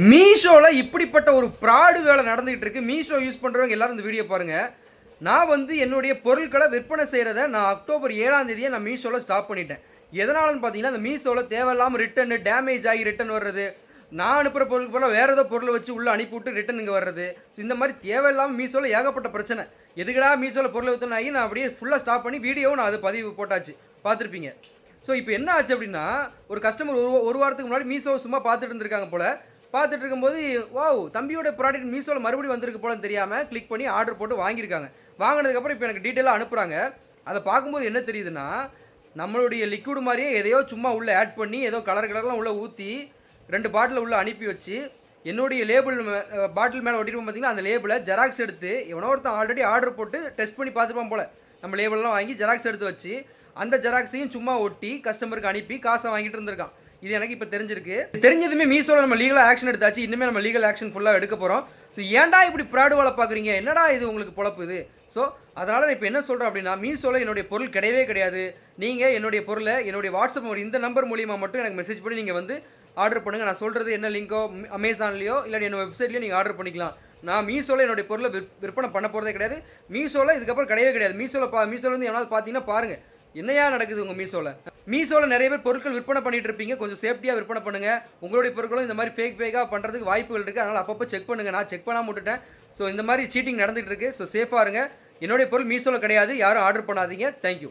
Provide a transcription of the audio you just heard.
மீஷோவில் இப்படிப்பட்ட ஒரு ப்ராடு வேலை நடந்துகிட்டு இருக்கு. மீஷோ யூஸ் பண்ணுறவங்க எல்லாரும் இந்த வீடியோ பாருங்கள். நான் வந்து என்னுடைய பொருட்களை விற்பனை செய்கிறத நான் அக்டோபர் 7ஆம் தேதியே நான் மீஷோவில் ஸ்டாப் பண்ணிட்டேன். எதனாலன்னு பார்த்தீங்கன்னா, அந்த மீஷோவில் தேவையில்லாமல் ரிட்டன் டேமேஜ் ஆகி ரிட்டன் வர்றது, நான் அனுப்புகிற பொருளுக்கு போல வேறு ஏதோ பொருளை வச்சு உள்ளே அனுப்பிவிட்டு ரிட்டன் இங்கே வர்றது. ஸோ இந்த மாதிரி தேவையில்லாமல் மீஷோவில் ஏகப்பட்ட பிரச்சனை. எதுக்கடா மீஷோவில் பொருளை வித்தன ஆகி நான் அப்படியே ஃபுல்லாக ஸ்டாப் பண்ணி வீடியோவும் நான் அது பதிவு போட்டாச்சு, பார்த்துருப்பீங்க. ஸோ இப்போ என்ன ஆச்சு அப்படின்னா, ஒரு கஸ்டமர் ஒரு வாரத்துக்கு முன்னாடி மீஷோ சும்மா பார்த்துட்டு இருந்திருக்காங்க போல். பார்த்துட்டு இருக்கும்போது வாவ் தம்பியோட ப்ராடக்ட் மீஷோவில் மறுபடியும் வந்திருக்கு போலன்னு தெரியாமல் கிளிக் பண்ணி ஆர்டர் போட்டு வாங்கியிருக்காங்க. வாங்கினதுக்கப்புறம் இப்போ எனக்கு டீட்டெயிலாக அனுப்புகிறாங்க. அதை பார்க்கும்போது என்ன தெரியுதுன்னா, நம்மளுடைய லிக்விட் மாதிரியே எதையோ சும்மா உள்ளே ஆட் பண்ணி ஏதோ கலர்லாம் உள்ளே ஊற்றி 2 பாட்டில் உள்ளே அனுப்பி வச்சு, என்னுடைய லேபிள் பாட்டில் மேலே ஒட்டிருப்போம் பார்த்தீங்கன்னா, அந்த லேபிளை ஜெராக்ஸ் எடுத்து எவனோ ஒருத்தன் ஆல்ரெடி ஆர்டர் போட்டு டெஸ்ட் பண்ணி பார்த்துருப்பான் போல். நம்ம லேபிள்லாம் வாங்கி ஜெராக்ஸ் எடுத்து வச்சு அந்த ஜெராக்ஸையும் சும்மா ஒட்டி கஸ்டமருக்கு அனுப்பி காசை வாங்கிட்டு இருந்திருக்கான். இது எனக்கு இப்போ தெரிஞ்சிருக்கு. தெரிஞ்சதுமே மீஷோவில் நம்ம லீகல் ஆக்ஷன் எடுத்தாச்சு. இன்னுமே நம்ம லீகல் ஆக்ஷன் ஃபுல்லாக எடுக்க போகிறோம். ஸோ ஏன்டா இப்படி ப்ராடு வேலை பார்க்குறீங்க, என்னடா இது உங்களுக்கு பொழப்பு இது? ஸோ அதனால் நான் இப்போ என்ன சொல்கிறேன் அப்படின்னா, மீஷோவில் என்னுடைய பொருள் கிடையவே கிடையாது. நீங்கள் என்னுடைய பொருளை என்னுடைய வாட்ஸ்அப் இந்த நம்பர் மூலிமா மட்டும் எனக்கு மெசேஜ் பண்ணி நீங்கள் வந்து ஆர்டர் பண்ணுங்கள். நான் சொல்கிறது என்ன லிங்கோ அமேசான்லேயோ இல்லை என்னோட வெப்சைட்லேயோ நீங்கள் ஆர்டர் பண்ணிக்கலாம். நான் மீஷோவில் என்னுடைய பொருளை விற்பனை பண்ண போகிறதே கிடையாது. மீஷோவில் இதுக்கப்புறம் கிடையவே கிடையாது. மீஷோவில் வந்து எவனாவது பார்த்தீங்கன்னா பாருங்கள் என்னையா நடக்குது உங்கள் மீஷோவில் நிறைய பேர் பொருட்கள் விற்பனை பண்ணிட்டு இருப்பீங்க. கொஞ்சம் சேஃப்டியாக விற்பனை பண்ணுங்கள். உங்களுடைய பொருட்களும் இந்த மாதிரி ஃபேக்காக பண்ணுறதுக்கு வாய்ப்புகள் இருக்குது. அதனால் அப்பப்போ செக் பண்ணுங்கள். நான் செக் பண்ணாமல் விட்டுட்டேன். ஸோ இந்த மாதிரி சீட்டிங் நடந்துகிட்டு இருக்குது. ஸோ சேஃபாக இருங்க. என்னுடைய பொருள் மீஷோவில் கிடையாது. யாரும் ஆர்டர் பண்ணாதீங்க. தேங்க்யூ.